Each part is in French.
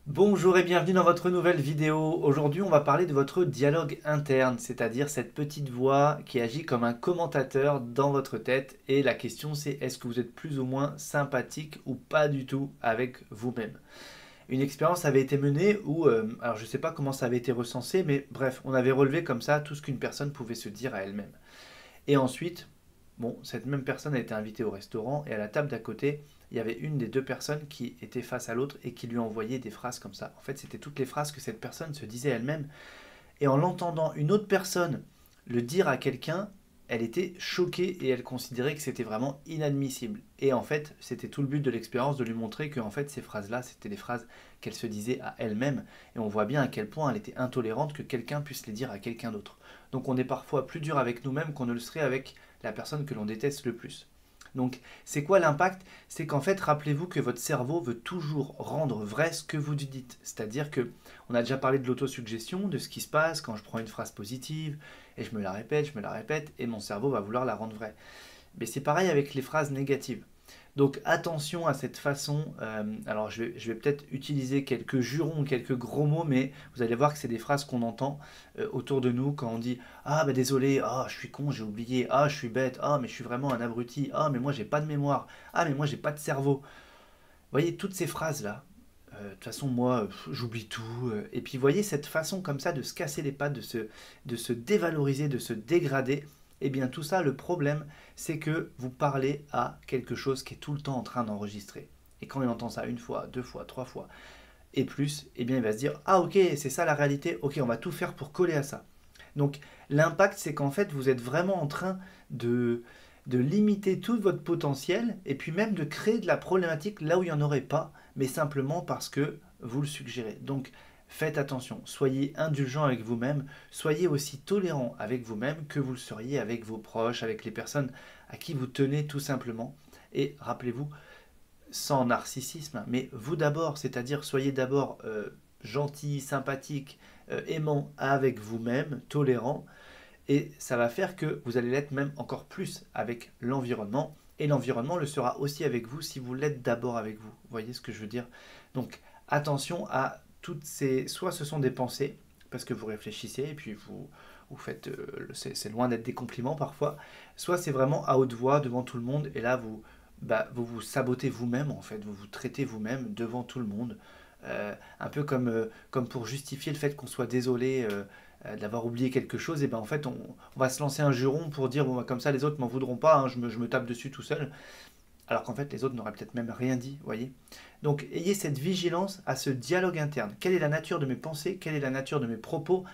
Bonjour et bienvenue dans votre nouvelle vidéo. Aujourd'hui, on va parler de votre dialogue interne, c'est-à-dire cette petite voix qui agit comme un commentateur dans votre tête. Et la question, c'est est-ce que vous êtes plus ou moins sympathique ou pas du tout avec vous-même? Une expérience avait été menée où, alors je ne sais pas comment ça avait été recensé, mais bref, on avait relevé comme ça tout ce qu'une personne pouvait se dire à elle-même. Et ensuite, bon, cette même personne a été invitée au restaurant et à la table d'à côté, il y avait une des deux personnes qui était face à l'autre et qui lui envoyait des phrases comme ça. En fait, c'était toutes les phrases que cette personne se disait elle-même. Et en l'entendant une autre personne le dire à quelqu'un, elle était choquée et elle considérait que c'était vraiment inadmissible. Et en fait, c'était tout le but de l'expérience de lui montrer que en fait, ces phrases-là, c'était des phrases qu'elle se disait à elle-même. Et on voit bien à quel point elle était intolérante que quelqu'un puisse les dire à quelqu'un d'autre. Donc on est parfois plus dur avec nous-mêmes qu'on ne le serait avec la personne que l'on déteste le plus. Donc, c'est quoi l'impact? C'est qu'en fait, rappelez-vous que votre cerveau veut toujours rendre vrai ce que vous dites. C'est-à-dire que, on a déjà parlé de l'autosuggestion, de ce qui se passe quand je prends une phrase positive, et je me la répète, et mon cerveau va vouloir la rendre vraie. Mais c'est pareil avec les phrases négatives. Donc attention à cette façon. Alors je vais peut-être utiliser quelques jurons, quelques gros mots, mais vous allez voir que c'est des phrases qu'on entend autour de nous quand on dit ah bah désolé, ah je suis con, j'ai oublié, ah je suis bête, ah mais je suis vraiment un abruti, ah mais moi j'ai pas de mémoire, ah mais moi j'ai pas de cerveau. Vous voyez toutes ces phrases là. De toute façon moi j'oublie tout. Et puis vous voyez cette façon comme ça de se casser les pattes, de se dévaloriser, de se dégrader. Eh bien tout ça, le problème, c'est que vous parlez à quelque chose qui est tout le temps en train d'enregistrer. Et quand il entend ça une fois, deux fois, trois fois et plus, eh bien il va se dire ah ok, c'est ça la réalité, ok, on va tout faire pour coller à ça. Donc l'impact, c'est qu'en fait, vous êtes vraiment en train de limiter tout votre potentiel et puis même de créer de la problématique là où il n'y en aurait pas, mais simplement parce que vous le suggérez. Donc faites attention, soyez indulgent avec vous-même, soyez aussi tolérant avec vous-même que vous le seriez avec vos proches, avec les personnes à qui vous tenez tout simplement. Et rappelez-vous, sans narcissisme, mais vous d'abord, c'est-à-dire soyez d'abord gentil, sympathique, aimant avec vous-même, tolérant, et ça va faire que vous allez l'être même encore plus avec l'environnement, et l'environnement le sera aussi avec vous si vous l'êtes d'abord avec vous. Vous voyez ce que je veux dire? Donc attention à toutes ces... Soit ce sont des pensées, parce que vous réfléchissez, et puis vous faites... c'est loin d'être des compliments parfois, soit c'est vraiment à haute voix devant tout le monde, et là vous vous sabotez vous-même en fait, vous vous traitez vous-même devant tout le monde. Un peu comme pour justifier le fait qu'on soit désolé d'avoir oublié quelque chose, et ben en fait on va se lancer un juron pour dire bon, bah, comme ça les autres m'en voudront pas, hein, je me tape dessus tout seul, alors qu'en fait les autres n'auraient peut-être même rien dit, vous voyez. Donc ayez cette vigilance à ce dialogue interne. Quelle est la nature de mes pensées, quelle est la nature de mes propos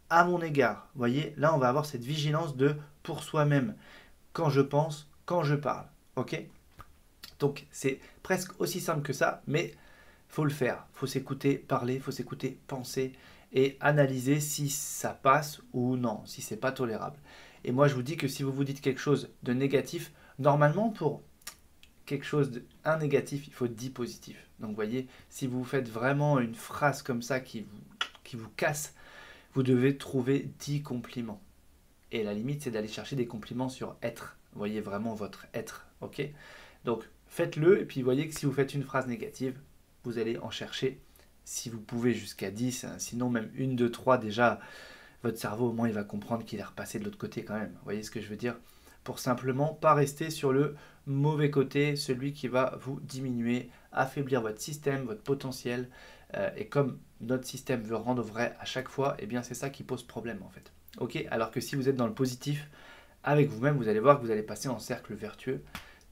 à mon égard? Vous voyez, là on va avoir cette vigilance de pour soi-même, quand je pense, quand je parle, ok? Donc c'est presque aussi simple que ça, mais faut le faire. Faut s'écouter parler, faut s'écouter penser et analyser si ça passe ou non, si c'est pas tolérable. Et moi je vous dis que si vous vous dites quelque chose de négatif, normalement pour quelque chose de un négatif, il faut 10 positifs. Donc vous voyez, si vous faites vraiment une phrase comme ça qui vous casse, vous devez trouver 10 compliments. Et la limite, c'est d'aller chercher des compliments sur être. Vous voyez vraiment votre être, ok? Donc faites-le, et puis vous voyez que si vous faites une phrase négative, vous allez en chercher, si vous pouvez, jusqu'à 10, hein, sinon même une, deux, trois, déjà, votre cerveau au moins il va comprendre qu'il est repassé de l'autre côté quand même. Vous voyez ce que je veux dire? Pour simplement pas rester sur le mauvais côté, celui qui va vous diminuer, affaiblir votre système, votre potentiel. Et comme notre système veut rendre vrai à chaque fois, eh bien c'est ça qui pose problème en fait. Ok? Alors que si vous êtes dans le positif avec vous-même, vous allez voir que vous allez passer en cercle vertueux,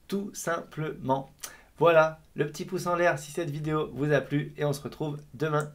tout simplement. Voilà, le petit pouce en l'air si cette vidéo vous a plu et on se retrouve demain.